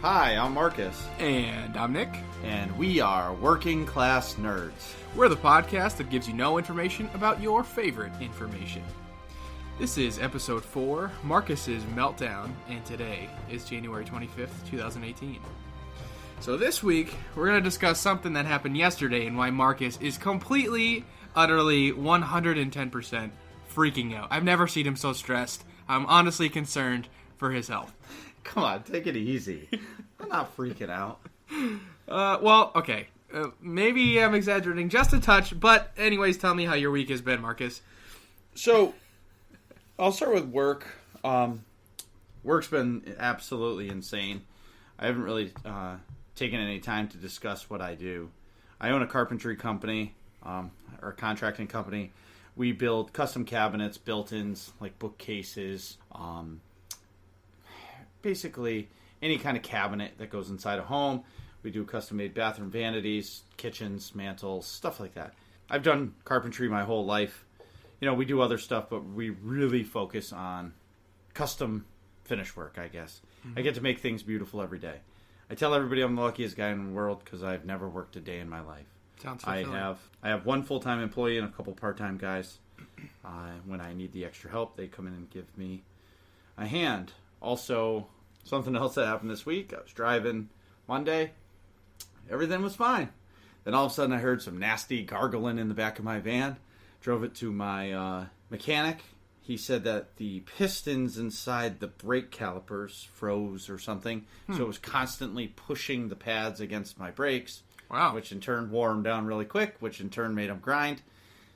Hi, I'm Marcus. And I'm Nick. And we are Working Class Nerds. We're the podcast that gives you no information about your favorite information. This is episode 4, Marcus's Meltdown, and today is January 25th, 2018. So this week, we're going to discuss something that happened yesterday and why Marcus is completely, utterly, 110% freaking out. I've never seen him so stressed. I'm honestly concerned for his health. Come on, take it easy. I'm not freaking out. Okay. Maybe I'm exaggerating just a touch, but anyways, tell me how your week has been, Marcus. So, I'll start with work. Work's been absolutely insane. I haven't really taken any time to discuss what I do. I own a carpentry company, or a contracting company. We build custom cabinets, built-ins, like bookcases, basically any kind of cabinet that goes inside a home. We do custom-made bathroom vanities, kitchens, mantles, stuff like that. I've done carpentry my whole life. You know, we do other stuff, but we really focus on custom finish work, I guess. Mm-hmm. I get to make things beautiful every day. I tell everybody I'm the luckiest guy in the world because I've never worked a day in my life. Sounds fulfilling. I have one full-time employee and a couple part-time guys. When I need the extra help, they come in and give me a hand. Also, something else that happened this week. I was driving Monday. Everything was fine. Then all of a sudden I heard some nasty gargling in the back of my van. Drove it to my mechanic. He said that the pistons inside the brake calipers froze or something. So it was constantly pushing the pads against my brakes. Wow. Which in turn wore them down really quick, which in turn made them grind.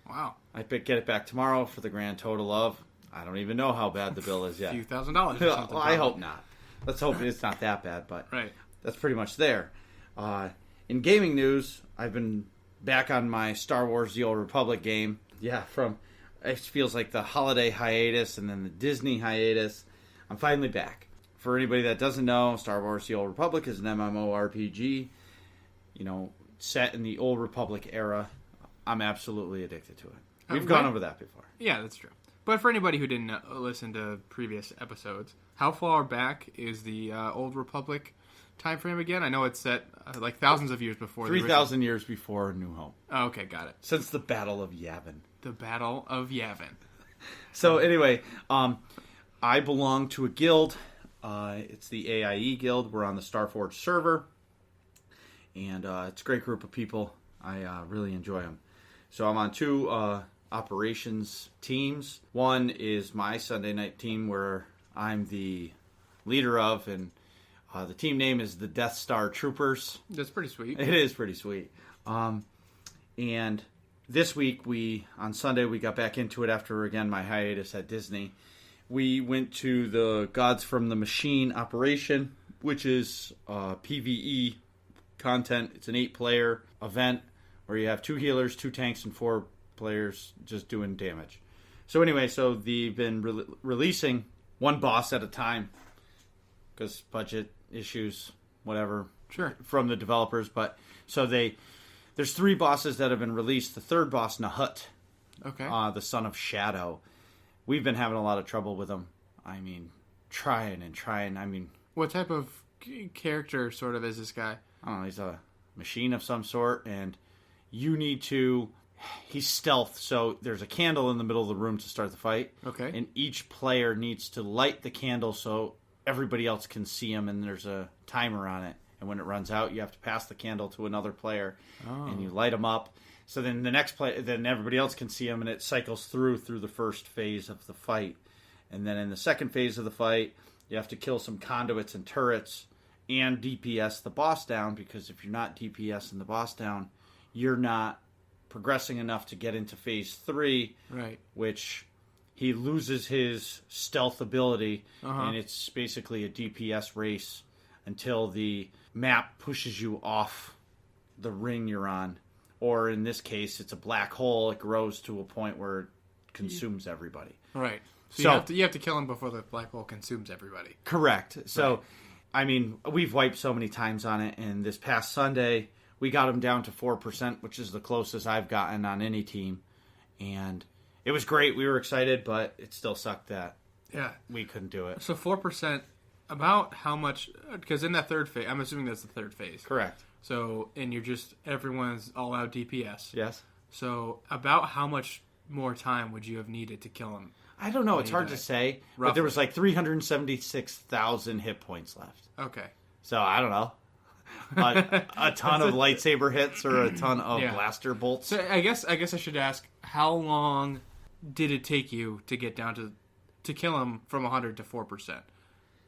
Wow. I get it back tomorrow for the grand total of, I don't even know how bad the bill is yet. A few $1,000s or something. Well, I hope not. Let's hope it's not that bad, but right. That's pretty much there. In gaming news, I've been back on my Star Wars The Old Republic game. Yeah, it feels like the holiday hiatus and then the Disney hiatus. I'm finally back. For anybody that doesn't know, Star Wars The Old Republic is an MMORPG, set in the Old Republic era. I'm absolutely addicted to it. We've gone over that before. Yeah, that's true. But for anybody who didn't listen to previous episodes, how far back is the Old Republic time frame again? I know it's set like thousands of years before. 3,000 years before New Hope. Oh, okay, got it. Since the Battle of Yavin. The Battle of Yavin. So anyway, I belong to a guild. It's the AIE Guild. We're on the Starforge server. And it's a great group of people. I really enjoy them. So I'm on two operations teams. One is my Sunday night team where I'm the leader of, and the team name is the Death Star Troopers. That's pretty sweet. It is pretty sweet. And this week, on Sunday, we got back into it after, again, my hiatus at Disney. We went to the Gods from the Machine operation, which is PvE content. It's an 8-player event where you have 2 healers, 2 tanks, and 4 players just doing damage. So anyway, they've been releasing one boss at a time because budget issues, whatever, sure, from the developers. But so there's 3 bosses that have been released. The third boss, Nahut, okay, the son of Shadow. We've been having a lot of trouble with him. I mean, trying. I mean, what type of character sort of is this guy? I don't know. He's a machine of some sort, and you need to... He's stealth, so there's a candle in the middle of the room to start the fight. Okay. And each player needs to light the candle so everybody else can see him, and there's a timer on it. And when it runs out, you have to pass the candle to another player, and you light him up. So then the next player, then everybody else can see him, and it cycles through the first phase of the fight. And then in the second phase of the fight, you have to kill some conduits and turrets and DPS the boss down, because if you're not DPSing the boss down, you're not progressing enough to get into phase 3, right? Which he loses his stealth ability, and it's basically a DPS race until the map pushes you off the ring you're on. Or in this case, it's a black hole. It grows to a point where it consumes everybody. Right. So you have to kill him before the black hole consumes everybody. Correct. So, I mean, we've wiped so many times on it, and this past Sunday, we got him down to 4%, which is the closest I've gotten on any team. And it was great. We were excited, but it still sucked that we couldn't do it. So 4% About how much? Because in that third phase, I'm assuming that's the third phase. Correct. So, and everyone's all out DPS. Yes. So, about how much more time would you have needed to kill him? I don't know. It's hard to say. Roughly. But there was like 376,000 hit points left. Okay. So, I don't know. A ton of lightsaber hits or a ton of blaster bolts. So, I guess I should ask, how long did it take you to get down to kill him from 100 to 4%?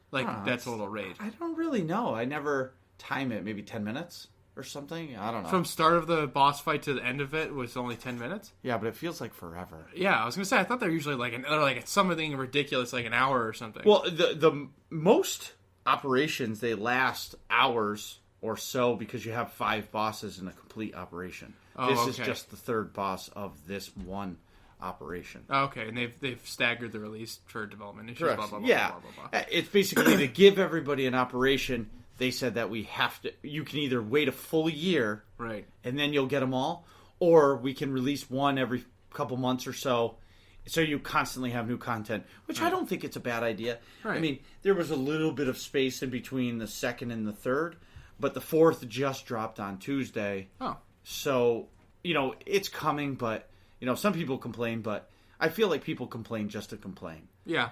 Like, that total raid. I don't really know. I never time it. Maybe 10 minutes or something. I don't know. From start of the boss fight to the end of it was only 10 minutes? Yeah, but it feels like forever. Yeah, I was going to say, I thought they're usually like something ridiculous, like an hour or something. Well, the most operations, they last hours or so because you have 5 bosses in a complete operation. This is just the third boss of this one operation. Okay, and they've staggered the release for development issues. Correct. Blah, blah, blah, yeah, blah, blah, blah. It's basically to give everybody an operation. They said that you can either wait a full year, right, and then you'll get them all, or we can release one every couple months or so you constantly have new content, which I don't think it's a bad idea. Right. I mean, there was a little bit of space in between the second and the third, but the fourth just dropped on Tuesday. Oh, so it's coming, but. Some people complain, but I feel like people complain just to complain. Yeah.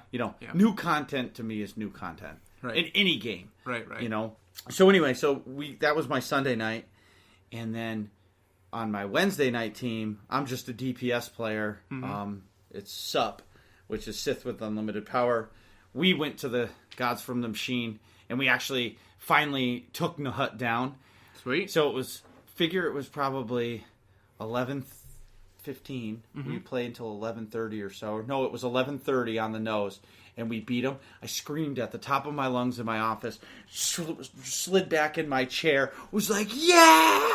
New content to me is new content. Right. In any game. Right. So anyway, that was my Sunday night. And then on my Wednesday night team, I'm just a DPS player. Mm-hmm. It's SUP, which is Sith with Unlimited Power. We went to the Gods from the Machine, and we actually finally took Nahut down. Sweet. So it was probably 11:15. Mm-hmm. We played until 11:30 or so. No, it was 11:30 on the nose, and we beat him. I screamed at the top of my lungs in my office, slid back in my chair, was like, yeah!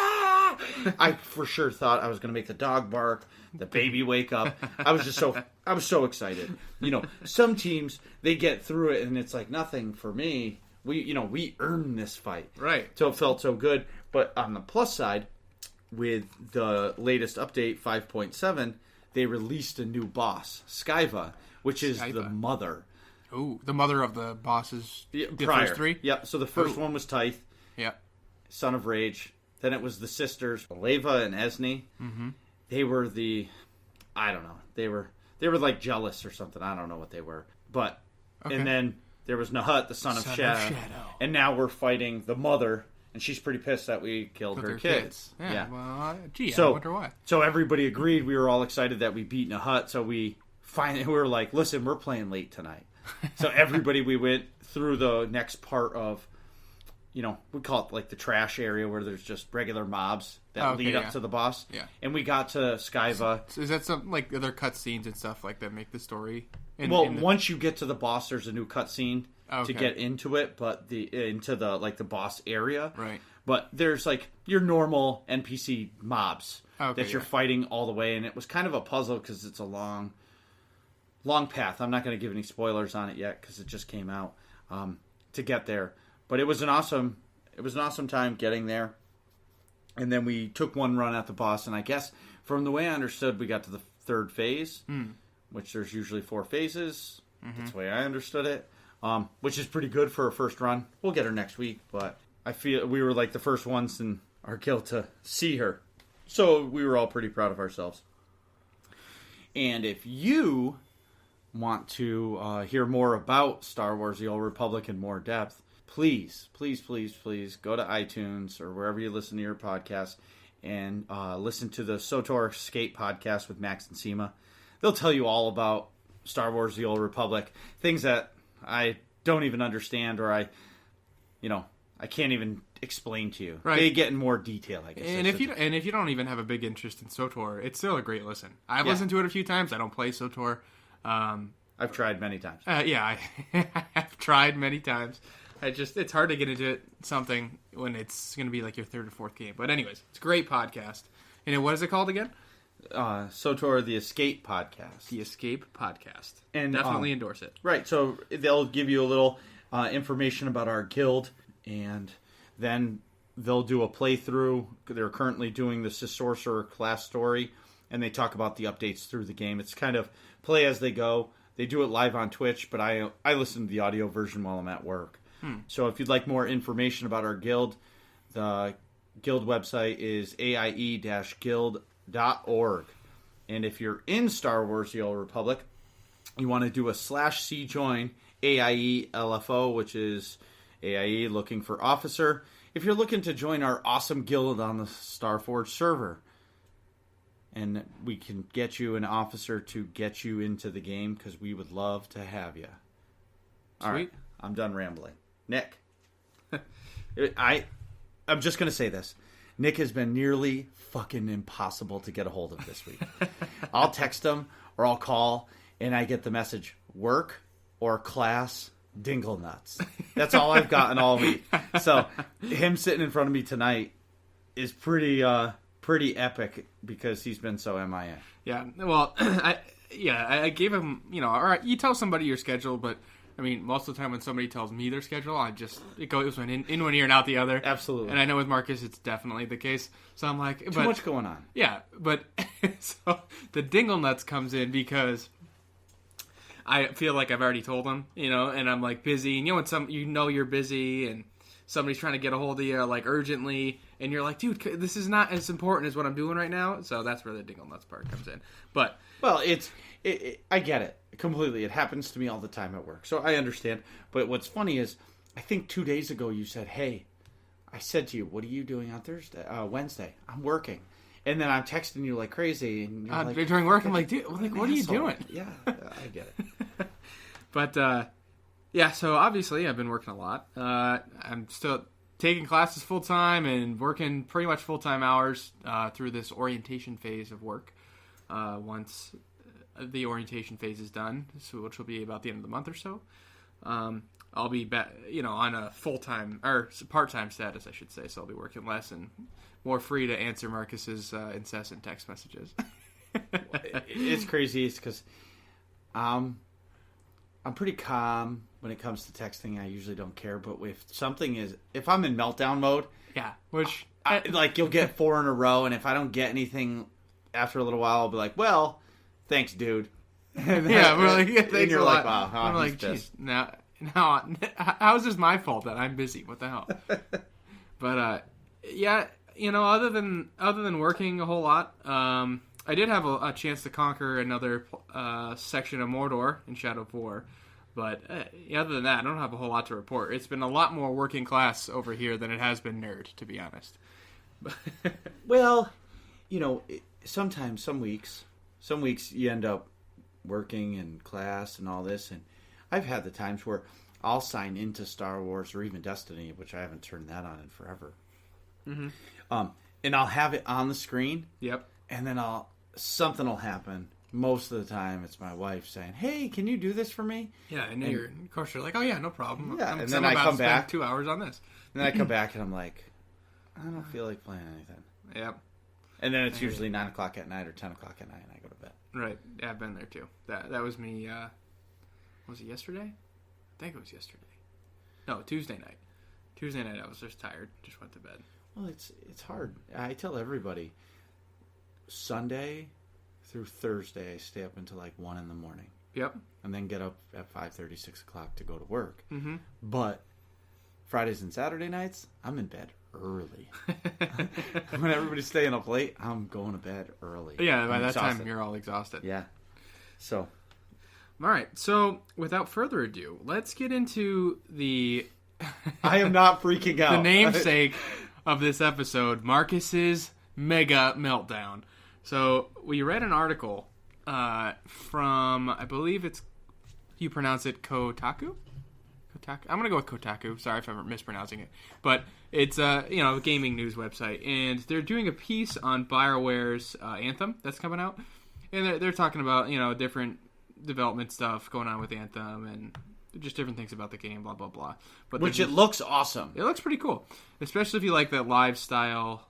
I for sure thought I was going to make the dog bark, the baby wake up. I was so excited. Some teams, they get through it, and it's like nothing for me. We earned this fight. Right. So it felt so good. But on the plus side, with the latest update, 5.7, they released a new boss, Skyva, which is the mother. Ooh, the mother of the bosses, the prior. First 3? Yep, so the first one was Tyth, Son of Rage. Then it was the sisters, Leva and Esne. Mm-hmm. They were I don't know, they were like jealous or something. I don't know what they were. But, and then there was Nahut, the son of Shadow. And now we're fighting the mother. And she's pretty pissed that we killed her kids. Yeah. Well, I wonder why. So everybody agreed. We were all excited that we beat Nahut. So we were like, listen, we're playing late tonight. So everybody, we went through the next part of, we call it like the trash area where there's just regular mobs that lead up to the boss. Yeah. And we got to Skyva. So is that some like other cutscenes and stuff like that make the story? Once you get to the boss, there's a new cutscene. To get into it, but into the boss area. Right. But there's like your normal NPC mobs that you're fighting all the way, and it was kind of a puzzle because it's a long path. I'm not going to give any spoilers on it yet because it just came out to get there. But it was an awesome time getting there. And then we took one run at the boss, and I guess from the way I understood, we got to the third phase, which there's usually 4 phases. Mm-hmm. That's the way I understood it. Which is pretty good for a first run. We'll get her next week, but I feel we were like the first ones in our guild to see her. So we were all pretty proud of ourselves. And if you want to hear more about Star Wars The Old Republic in more depth, please go to iTunes or wherever you listen to your podcast and listen to the SOTOR Escape podcast with Max and Seema. They'll tell you all about Star Wars The Old Republic, things that I don't even understand, or I can't even explain to you. Right. They get in more detail, I guess. And if you don't even have a big interest in SOTOR, it's still a great listen. I've listened to it a few times. I don't play SOTOR. I've tried many times. I have tried many times. It's hard to get into something when it's going to be like your third or fourth game. But anyways, it's a great podcast. And what is it called again? SOTOR the Escape podcast. The Escape podcast. And definitely endorse it. Right, so they'll give you a little information about our guild, and then they'll do a playthrough. They're currently doing the Sorcerer class story, and they talk about the updates through the game. It's kind of play as they go. They do it live on Twitch, but I listen to the audio version while I'm at work. So if you'd like more information about our guild, the guild website is aie-guild.org. And if you're in Star Wars The Old Republic, you want to do a /C join AIE LFO, which is AIE looking for officer. If you're looking to join our awesome guild on the Starforge server, and we can get you an officer to get you into the game, because we would love to have you. All right, I'm done rambling. Nick, I'm just going to say this. Nick has been nearly fucking impossible to get a hold of this week. I'll text him or I'll call, and I get the message, work or class, dingle nuts. That's all I've gotten all week. So him sitting in front of me tonight is pretty epic because he's been so MIA. Yeah, well, I gave him, all right, you tell somebody your schedule, but I mean, most of the time when somebody tells me their schedule, it goes in one ear and out the other. Absolutely. And I know with Marcus, it's definitely the case. So I'm like, too much going on. Yeah, but so the dingle nuts comes in because I feel like I've already told him, and I'm like busy, and when you're busy, and somebody's trying to get a hold of you like urgently, and you're like, dude, this is not as important as what I'm doing right now. So that's where the dingle nuts part comes in. But I get it completely. It happens to me all the time at work, so I understand. But what's funny is, I think 2 days ago you said, "Hey, I said to you, what are you doing on Wednesday? I'm working." And then I'm texting you like crazy. And you're like, during work, I'm like, dude, what are you doing? Yeah, I get it. But, so obviously I've been working a lot. I'm still taking classes full-time and working pretty much full-time hours through this orientation phase of work. Once the orientation phase is done, which will be about the end of the month or so, I'll be back, on a full-time, or part-time status, I should say, so I'll be working less and more free to answer Marcus's incessant text messages. It's crazy. It's because I'm pretty calm when it comes to texting. I usually don't care, but if I'm in meltdown mode, yeah, which like you'll get 4 in a row, and if I don't get anything after a little while, I'll be like, well, thanks, dude. And yeah, we're like, yeah, thanks and you're a like, lot. wow, I'm like, geez, now, how is this my fault that I'm busy? What the hell? But other than working a whole lot, I did have a chance to conquer another section of Mordor in Shadow of War. But other than that, I don't have a whole lot to report. It's been a lot more working class over here than it has been nerd, to be honest. Well, sometimes some weeks you end up working in class and all this, and I've had the times where I'll sign into Star Wars or even Destiny, which I haven't turned that on in forever. Mm-hmm. And I'll have it on the screen. Yep. And then something will happen. Most of the time, it's my wife saying, "Hey, can you do this for me?" Yeah, and of course you're like, "Oh yeah, no problem." Yeah, and then I come back 2 hours on this. And then I come back and I'm like, I don't feel like playing anything. Yep. And then it's usually 9 o'clock at night or 10 o'clock at night, and I go to bed. Right. Yeah, I've been there too. That was me. Was it yesterday? I think it was yesterday. No, Tuesday night. Tuesday night I was just tired. Just went to bed. Well, it's hard. I tell everybody, Sunday through Thursday, I stay up until like 1 in the morning. Yep. And then get up at 5:30, 6 o'clock to go to work. Mm-hmm. But Fridays and Saturday nights, I'm in bed early. When everybody's staying up late, I'm going to bed early. Yeah, by that time, you're all exhausted. Yeah. So. All right. So, without further ado, let's get into the... I am not freaking out. The namesake of this episode, Marcus's Mega Meltdown. So, we read an article from, I believe you pronounce it Kotaku? I'm going to go with Kotaku. Sorry if I'm mispronouncing it. But it's a gaming news website. And they're doing a piece on BioWare's Anthem that's coming out. And they're talking about, different development stuff going on with Anthem and just different things about the game, blah, blah, blah. But Which it looks awesome. It looks pretty cool. Especially if you like that live style,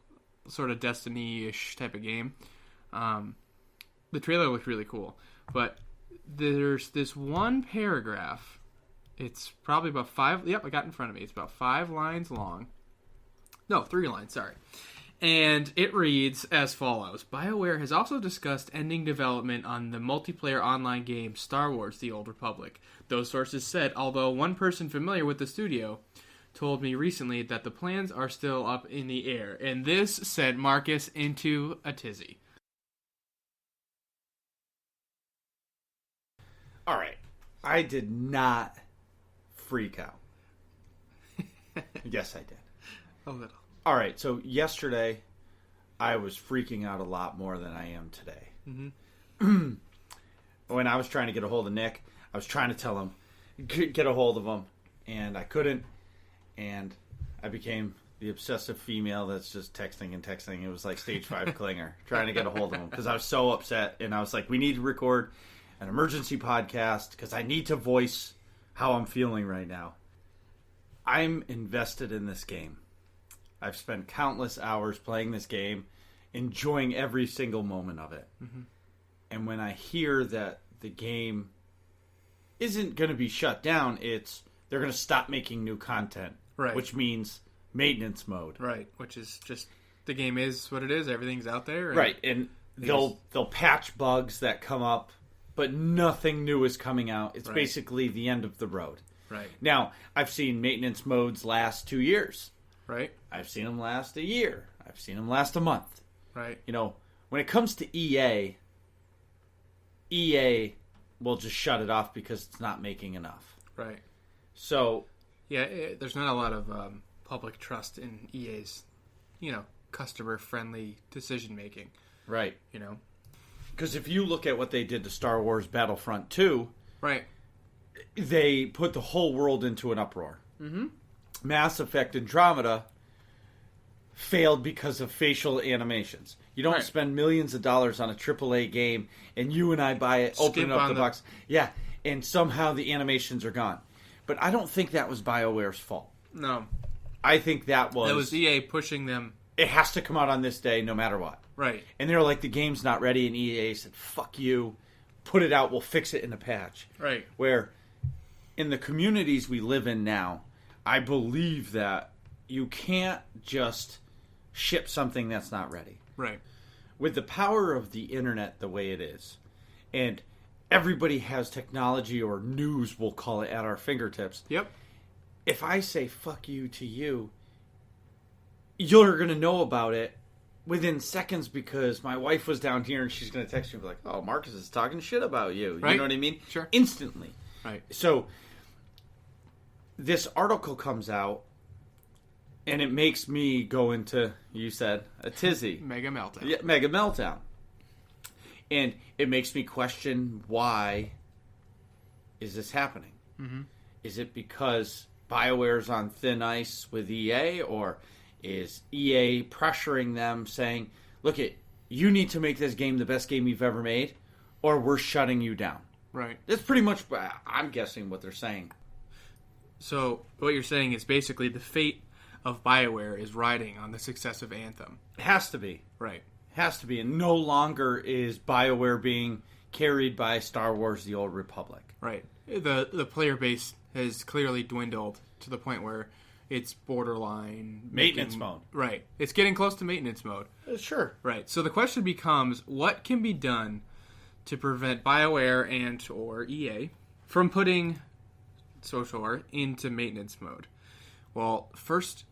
sort of Destiny-ish type of game. The trailer looked really cool. But there's this one paragraph. It's probably about 5... Yep, I got it in front of me. It's about 5 lines long. No, 3 lines, sorry. And it reads as follows. BioWare has also discussed ending development on the multiplayer online game Star Wars The Old Republic. Those sources said, although one person familiar with the studio told me recently that the plans are still up in the air. And this sent Marcus into a tizzy. All right. I did not freak out. Yes, I did. A little. All right. So yesterday, I was freaking out a lot more than I am today. Mm-hmm. When I was trying to get a hold of Nick, I was trying to tell him, get a hold of him, and I couldn't. And I became the obsessive female that's just texting and texting. It was like stage 5 clinger, trying to get a hold of him because I was so upset. And I was like, we need to record an emergency podcast because I need to voice how I'm feeling right now. I'm invested in this game. I've spent countless hours playing this game, enjoying every single moment of it. Mm-hmm. And when I hear that the game isn't going to be shut down, they're going to stop making new content, right? Which means maintenance mode, right? Which is just the game is what it is. Everything's out there, and right? And they'll patch bugs that come up, but nothing new is coming out. It's basically the end of the road. Right. Now, I've seen maintenance modes last 2 years. Right. I've seen them last a year. I've seen them last a month. Right. You know, when it comes to EA will just shut it off because it's not making enough. Right. So, yeah, there's not a lot of public trust in EA's, customer-friendly decision-making. Right. Because if you look at what they did to Star Wars Battlefront 2... Right. They put the whole world into an uproar. Mm-hmm. Mass Effect Andromeda failed because of facial animations. You don't spend millions of dollars on a AAA game, and you and I buy it, open up the box. Yeah, and somehow the animations are gone. But I don't think that was BioWare's fault. No. I think that was... It was EA pushing them. It has to come out on this day no matter what. Right. And they're like, the game's not ready, and EA said, fuck you, put it out, we'll fix it in a patch. Right. Where... in the communities we live in now, I believe that you can't just ship something that's not ready. Right. With the power of the internet the way it is, and everybody has technology or news, we'll call it, at our fingertips. Yep. If I say fuck you to you, you're going to know about it within seconds because my wife was down here and she's going to text you and be like, oh, Marcus is talking shit about you. Right. You know what I mean? Sure. Instantly. Right. So... this article comes out, and it makes me go into, you said, a tizzy. Mega meltdown. Yeah, mega meltdown. And it makes me question, why is this happening? Mm-hmm. Is it because BioWare's on thin ice with EA, or is EA pressuring them, saying, look, you need to make this game the best game you've ever made, or we're shutting you down? Right. That's pretty much, I'm guessing, what they're saying. So what you're saying is basically the fate of BioWare is riding on the success of Anthem. It has to be. Right. Has to be. And no longer is BioWare being carried by Star Wars The Old Republic. Right. The player base has clearly dwindled to the point where it's borderline... Maintenance mode. Right. It's getting close to maintenance mode. Sure. Right. So the question becomes, what can be done to prevent BioWare and or EA from putting... SWTOR into maintenance mode? Well, first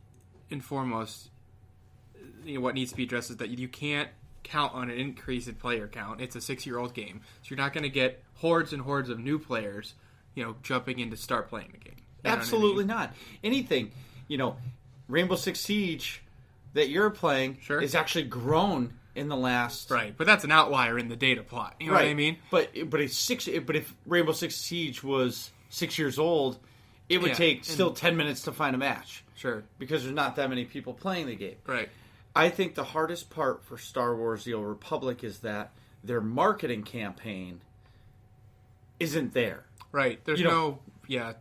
and foremost, what needs to be addressed is that you can't count on an increase in player count. It's a 6-year-old game, so you're not going to get hordes and hordes of new players, jumping in to start playing the game. Absolutely not. Anything, Rainbow Six Siege that you're playing is actually grown in the last... Right, but that's an outlier in the data plot. You know what I mean? But if Rainbow Six Siege was 6 years old, it would take still 10 minutes to find a match. Sure. Because there's not that many people playing the game. Right. I think the hardest part for Star Wars The Old Republic is that their marketing campaign isn't there. Right. There's Yeah.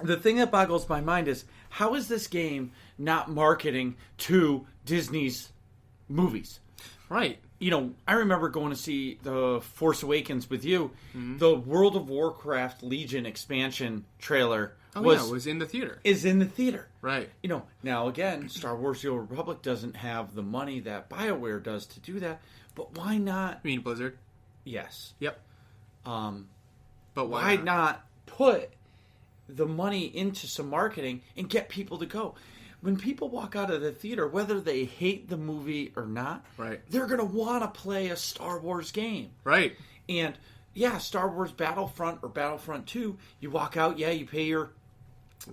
The thing that boggles my mind is, how is this game not marketing to Disney's movies. Right. I remember going to see The Force Awakens with you. Mm-hmm. The World of Warcraft Legion expansion trailer was in the theater. Is in the theater. Right. Now again, Star Wars The Old Republic doesn't have the money that BioWare does to do that, but why not? You mean Blizzard? Yes. Yep. But why not put the money into some marketing and get people to go? When people walk out of the theater, whether they hate the movie or not, right, they're going to want to play a Star Wars game. Right. And, Star Wars Battlefront or Battlefront 2, you walk out, you pay your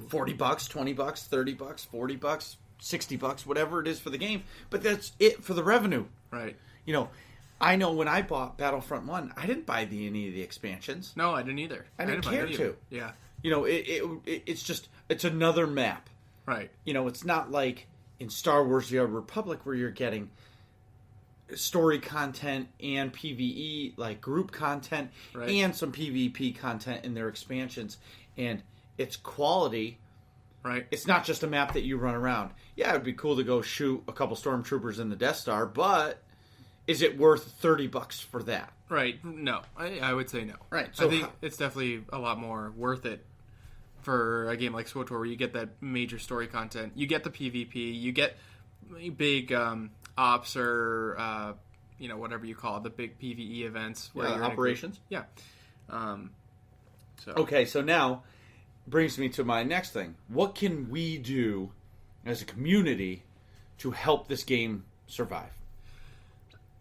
$40, $20, $30, $40, $60, whatever it is for the game, but that's it for the revenue. Right. I know when I bought Battlefront 1, I didn't buy any of the expansions. No, I didn't either. I didn't care to. Yeah. It's another map. Right. It's not like in Star Wars The Old Republic where you're getting story content and PvE, like group content, right, and some PvP content in their expansions. And it's quality. Right. It's not just a map that you run around. Yeah, it'd be cool to go shoot a couple stormtroopers in the Death Star, but is it worth $30 for that? Right. No. I would say no. Right. So I think it's definitely a lot more worth it for a game like SWTOR where you get that major story content. You get the PvP. You get big ops or, whatever you call it, the big PvE events. Where you're operations? Yeah. Okay, so now brings me to my next thing. What can we do as a community to help this game survive?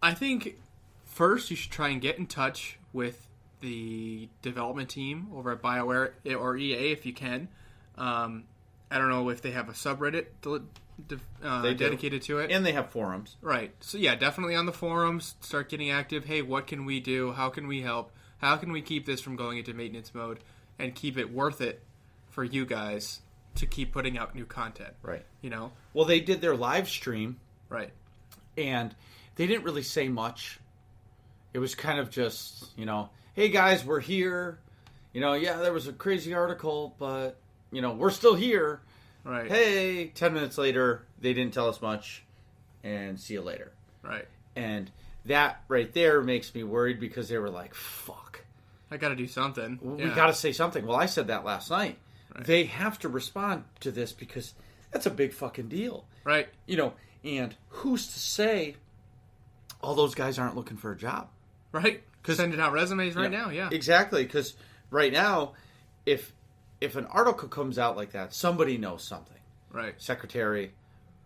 I think first you should try and get in touch with the development team over at BioWare or EA if you can. I don't know if they have a subreddit dedicated to it. And they have forums. Right. So yeah, definitely on the forums, start getting active. Hey, what can we do? How can we help? How can we keep this from going into maintenance mode and keep it worth it for you guys to keep putting out new content? Right. Well, they did their live stream. Right. And they didn't really say much. It was kind of just, hey guys, we're here. There was a crazy article, but, we're still here. Right. Hey, 10 minutes later, they didn't tell us much, and see you later. Right. And that right there makes me worried because they were like, fuck. I got to do something. We got to say something. Well, I said that last night. Right. They have to respond to this because that's a big fucking deal. Right. And who's to say all those guys aren't looking for a job? Right. Sending out resumes right now, yeah. Exactly, because right now, if an article comes out like that, somebody knows something. Right. Secretary,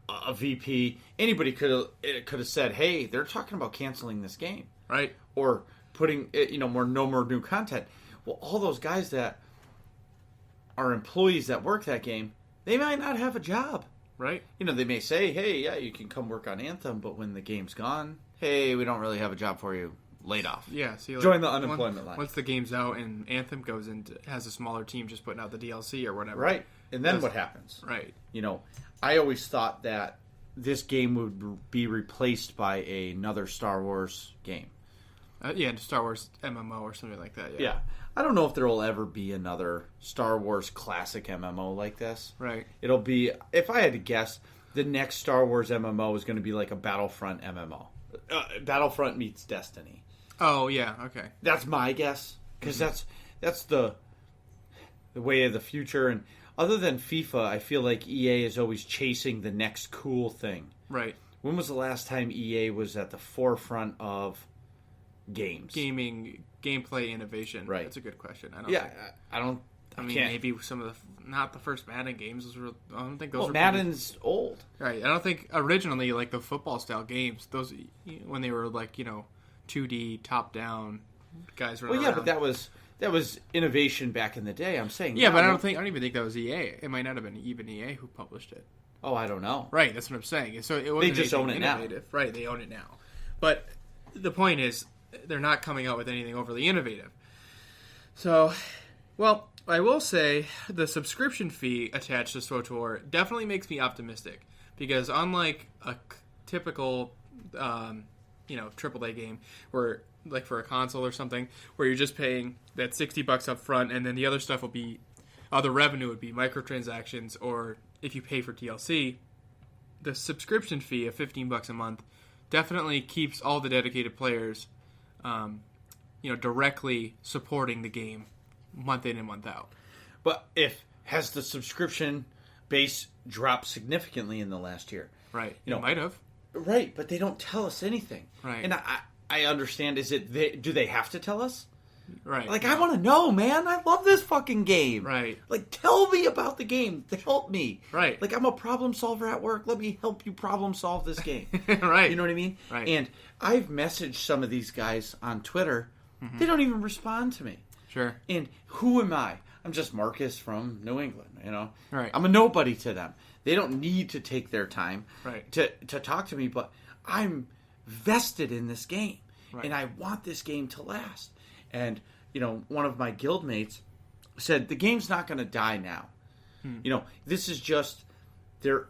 a VP, anybody could have said, hey, they're talking about canceling this game. Right. Or putting, no more new content. Well, all those guys that are employees that work that game, they might not have a job. Right. They may say, hey, yeah, you can come work on Anthem, but when the game's gone, hey, we don't really have a job for you. Laid off. Yeah, see, join the unemployment line. Once the game's out and Anthem goes into has a smaller team just putting out the DLC or whatever. Right. And then what happens? Right. I always thought that this game would be replaced by another Star Wars game. Star Wars MMO or something like that. Yeah. I don't know if there will ever be another Star Wars classic MMO like this. Right. It'll be, if I had to guess, the next Star Wars MMO is going to be like a Battlefront MMO. Battlefront meets Destiny. Oh, yeah, okay. That's my guess, because that's the way of the future. And other than FIFA, I feel like EA is always chasing the next cool thing. Right. When was the last time EA was at the forefront of games? Gameplay innovation. Right. That's a good question. I mean, maybe some of not the first Madden games. I don't think those were Madden's old. Right. I don't think originally, like, the football-style games, those, when they were, like, 2D top-down guys running around. But that was innovation back in the day. I'm saying. Yeah, but I don't even think that was EA. It might not have been even EA who published it. Oh, I don't know. Right, that's what I'm saying. So it wasn't they just own it innovative. now. Right, they own it now. But the point is, they're not coming out with anything overly innovative. So, well, I will say the subscription fee attached to SWTOR definitely makes me optimistic, because unlike a typical AAA game where, like, for a console or something, where you're just paying that $60 up front and then the other stuff will be, other revenue would be microtransactions, or if you pay for DLC, the subscription fee of $15 a month definitely keeps all the dedicated players, directly supporting the game month in and month out. But has the subscription base dropped significantly in the last year? Right. It might have. Right, but they don't tell us anything. Right. And I understand, do they have to tell us? Right. Like, I want to know, man. I love this fucking game. Right. Like, tell me about the game. Help me. Right. Like, I'm a problem solver at work. Let me help you problem solve this game. Right. You know what I mean? Right. And I've messaged some of these guys on Twitter. Mm-hmm. They don't even respond to me. Sure. And who am I? I'm just Marcus from New England, Right. I'm a nobody to them. They don't need to take their time right. to talk to me, but I'm vested in this game. Right. And I want this game to last. And, one of my guildmates said, the game's not going to die now. This is just, they're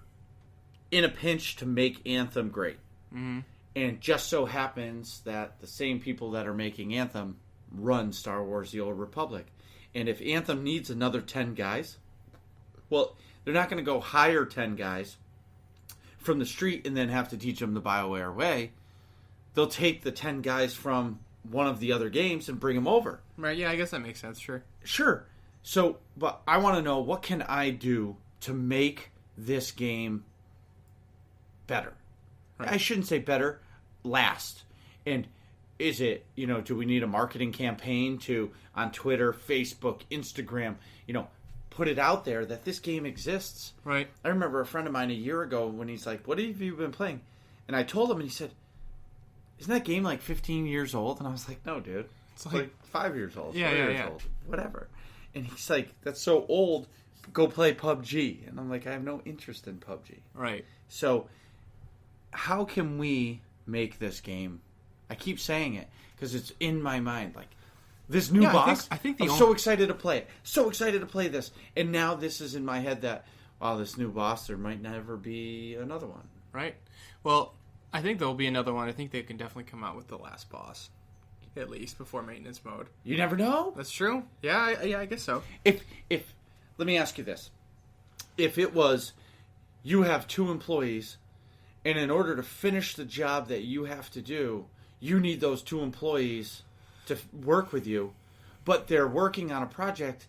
in a pinch to make Anthem great. Mm-hmm. And just so happens that the same people that are making Anthem run Star Wars The Old Republic. And if Anthem needs another 10 guys, well, they're not going to go hire 10 guys from the street and then have to teach them the BioWare way. They'll take the 10 guys from one of the other games and bring them over. Right, yeah, I guess that makes sense, sure. Sure. So, but I want to know, what can I do to make this game better? Right. I shouldn't say better, last. And is it, do we need a marketing campaign to, on Twitter, Facebook, Instagram, put it out there that this game exists? Right. I remember a friend of mine a year ago when he's like, what have you been playing? And I told him, and he said, isn't that game like 15 years old? And I was like, no, dude. It's like 5 years old. Yeah, 4 yeah, years yeah. old. Whatever. And he's like, that's so old. Go play PUBG. And I'm like, I have no interest in PUBG. Right. So, how can we make this game? I keep saying it because it's in my mind. Like, this new boss, I think I'm so excited to play it. So excited to play this. And now this is in my head that, wow, this new boss, there might never be another one. Right. Well, I think there'll be another one. I think they can definitely come out with the last boss, at least, before maintenance mode. You never know. That's true. Yeah, I guess so. If let me ask you this. If it was, you have 2 employees, and in order to finish the job that you have to do, you need those 2 employees to work with you, but they're working on a project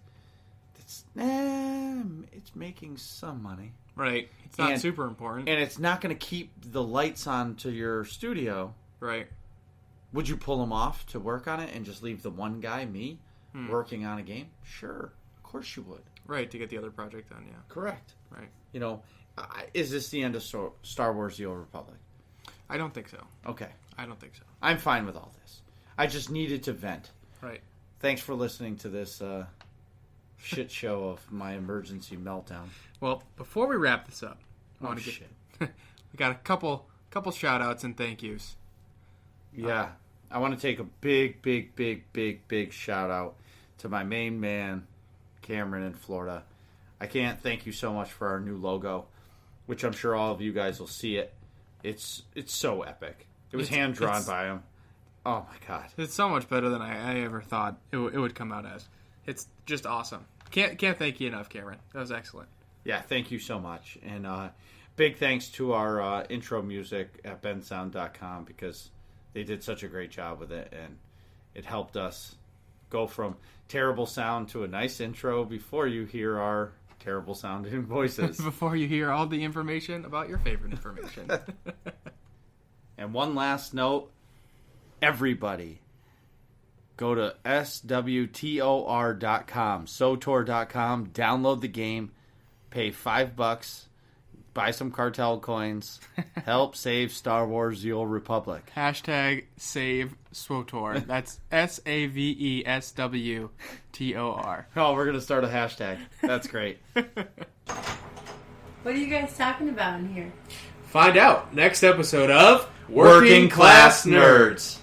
that's, it's making some money. Right. It's not super important. And it's not going to keep the lights on to your studio. Right. Would you pull them off to work on it and just leave the one guy, me, working on a game? Sure. Of course you would. Right, to get the other project done, yeah. Correct. Right. Is this the end of Star Wars The Old Republic? I don't think so. Okay. I don't think so. I'm fine with all this. I just needed to vent. Right. Thanks for listening to this shit show of my emergency meltdown. Well, before we wrap this up, I want to shit. we got a couple shout outs and thank yous. Yeah. I want to take a big shout out to my main man, Cameron in Florida. I can't thank you so much for our new logo, which I'm sure all of you guys will see it. It's so epic. It was hand drawn by him. Oh my god. It's so much better than I ever thought it would come out as. It's just awesome. Can't thank you enough, Cameron. That was excellent. Yeah, thank you so much. And big thanks to our intro music at bensound.com because they did such a great job with it, and it helped us go from terrible sound to a nice intro before you hear our terrible sounding voices. Before you hear all the information about your favorite information. And one last note, everybody, go to swtor.com, sotor.com, download the game, pay $5, buy some cartel coins, help save Star Wars The Old Republic. Hashtag save SWTOR. That's SAVESWTOR. Oh, we're going to start a hashtag. That's great. What are you guys talking about in here? Find out next episode of Working Class Nerds.